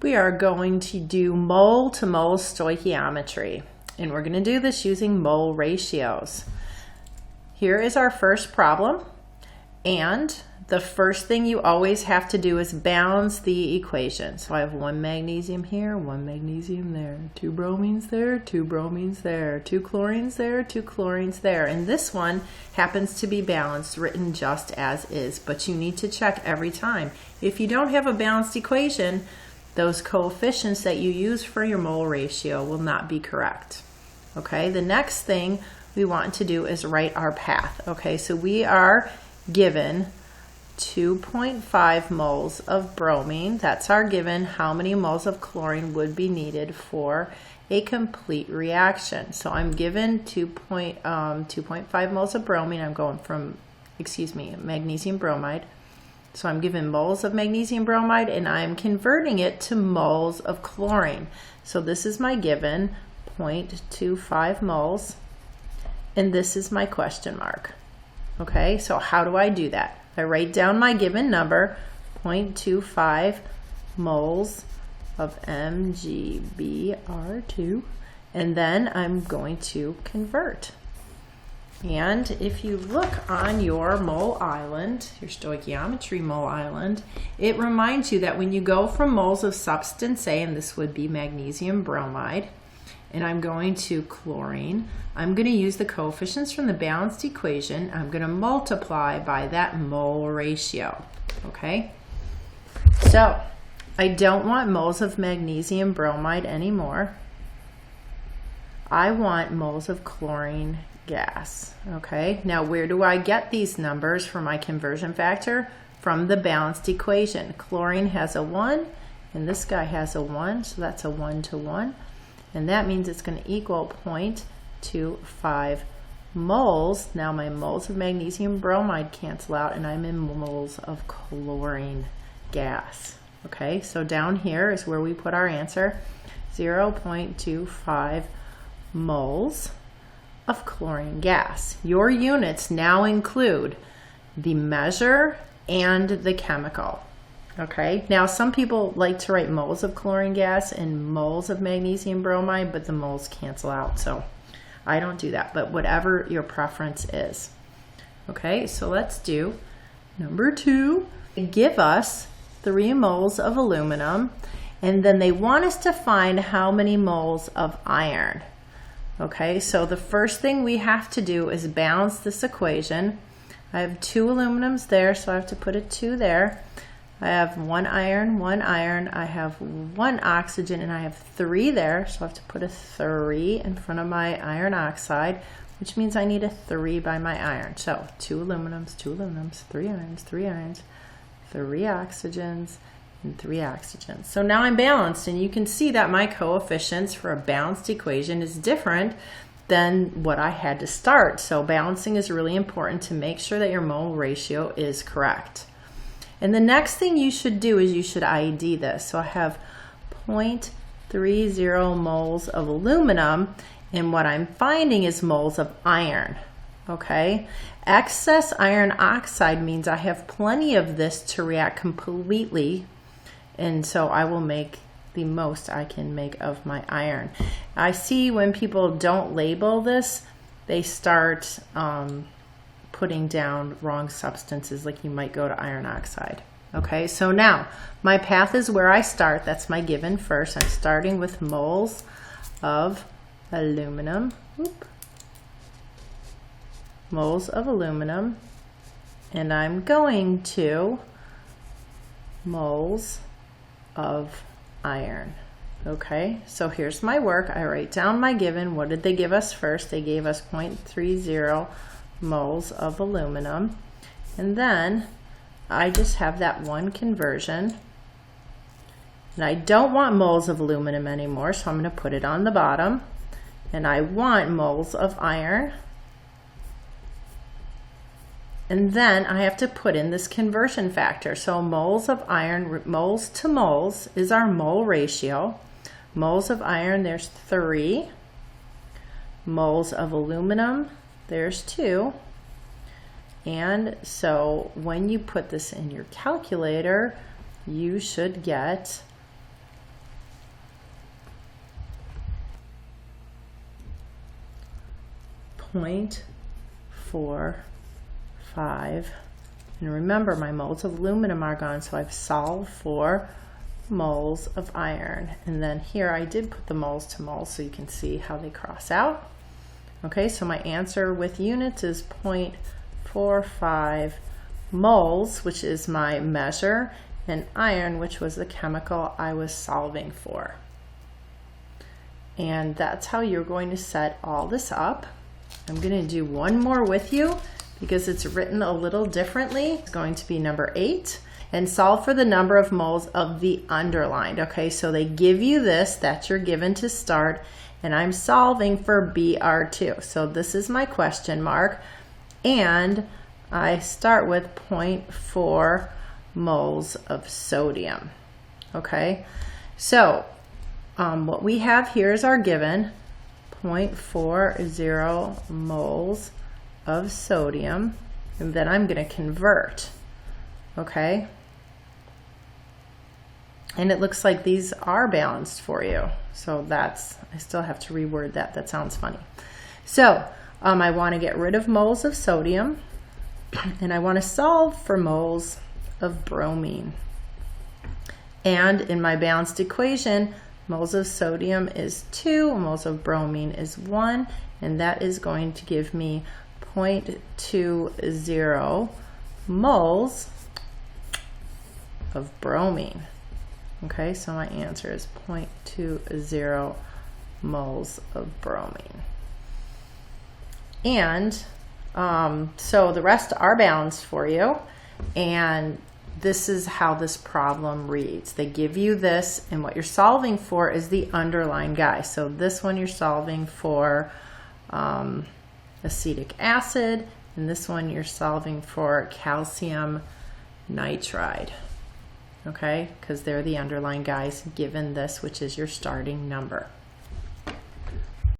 We are going to do mole to mole stoichiometry, and we're going to do this using mole ratios. Here is our first problem, and the first thing you always have to do is balance the equation. So I have one magnesium here, one magnesium there, two bromines there, two bromines there, two chlorines there, two chlorines there. And this one happens to be balanced, written just as is, but you need to check every time. If you don't have a balanced equation, those coefficients that you use for your mole ratio will not be correct. Okay, the next thing we want to do is write our path. Okay, so we are given 2.5 moles of bromine. That's our given. How many moles of chlorine would be needed for a complete reaction? So I'm given 2.5 moles of bromine. I'm going from, magnesium bromide. So I'm given moles of magnesium bromide, and I'm converting it to moles of chlorine. So this is my given, 0.25 moles, and this is my question mark. Okay, so how do I do that? I write down my given number, 0.25 moles of MgBr2, and then I'm going to convert. And if you look on your mole island, your stoichiometry mole island, it reminds you that when you go from moles of substance A, and this would be magnesium bromide, and I'm going to chlorine, I'm going to use the coefficients from the balanced equation. I'm going to multiply by that mole ratio. Okay? So, I don't want moles of magnesium bromide anymore. I want moles of chlorine gas. Okay, now where do I get these numbers for my conversion factor? From the balanced equation. Chlorine has a 1 and this guy has a 1, so that's a 1 to 1, and that means it's going to equal 0.25 moles. Now my moles of magnesium bromide cancel out and I'm in moles of chlorine gas. Okay, so down here is where we put our answer, 0.25 moles of chlorine gas. Your units now include the measure and the chemical. Okay, now some people like to write moles of chlorine gas and moles of magnesium bromide, but the moles cancel out, so I don't do that, but whatever your preference is. Okay, so let's do number 2. They give us 3 moles of aluminum, and then they want us to find how many moles of iron. Okay, so the first thing we have to do is balance this equation. I have 2 aluminums there, so I have to put a 2 there. I have 1 iron, I have 1 oxygen, and I have 3 there, so I have to put a 3 in front of my iron oxide, which means I need a 3 by my iron. So 2 aluminums, 3 irons, 3 oxygens, and 3 oxygens. So now I'm balanced, and you can see that my coefficients for a balanced equation is different than what I had to start. So balancing is really important to make sure that your mole ratio is correct. And the next thing you should do is you should ID this. So I have 0.30 moles of aluminum, and what I'm finding is moles of iron. Okay, excess iron oxide means I have plenty of this to react completely, and so I will make the most I can make of my iron. I see when people don't label this, they start putting down wrong substances, like you might go to iron oxide. Okay, so now my path is where I start. That's my given first. I'm starting with moles of aluminum. Moles of aluminum, and I'm going to moles of iron. Okay, so here's my work. I write down my given. What did they give us first? They gave us 0.30 moles of aluminum, and then I just have that one conversion, and I don't want moles of aluminum anymore, so I'm going to put it on the bottom, and I want moles of iron. And then I have to put in this conversion factor. So moles of iron, moles to moles is our mole ratio. Moles of iron, there's 3. Moles of aluminum, there's 2. And so when you put this in your calculator, you should get 0.45. And remember, my moles of aluminum are gone, so I've solved for moles of iron. And then here I did put the moles to moles so you can see how they cross out. Okay, so my answer with units is 0.45 moles, which is my measure, and iron, which was the chemical I was solving for. And that's how you're going to set all this up. I'm going to do one more with you because it's written a little differently. It's going to be number 8, and solve for the number of moles of the underlined. Okay, so they give you this that you're given to start, and I'm solving for Br2. So this is my question mark, and I start with 0.4 moles of sodium. Okay, so what we have here is our given, 0.40 moles of sodium, and then I'm going to convert. Okay, and it looks like these are balanced for you, so that's, I still have to reword that. That sounds funny. So I want to get rid of moles of sodium, and I want to solve for moles of bromine. And in my balanced equation, moles of sodium is 2, moles of bromine is 1, and that is going to give me 0.20 moles of bromine. Okay, so my answer is 0.20 moles of bromine. And so the rest are balanced for you, and this is how this problem reads. They give you this, and what you're solving for is the underlying guy. So this one you're solving for acetic acid, and this one you're solving for calcium nitride. Okay, because they're the underlying guys given this, which is your starting number.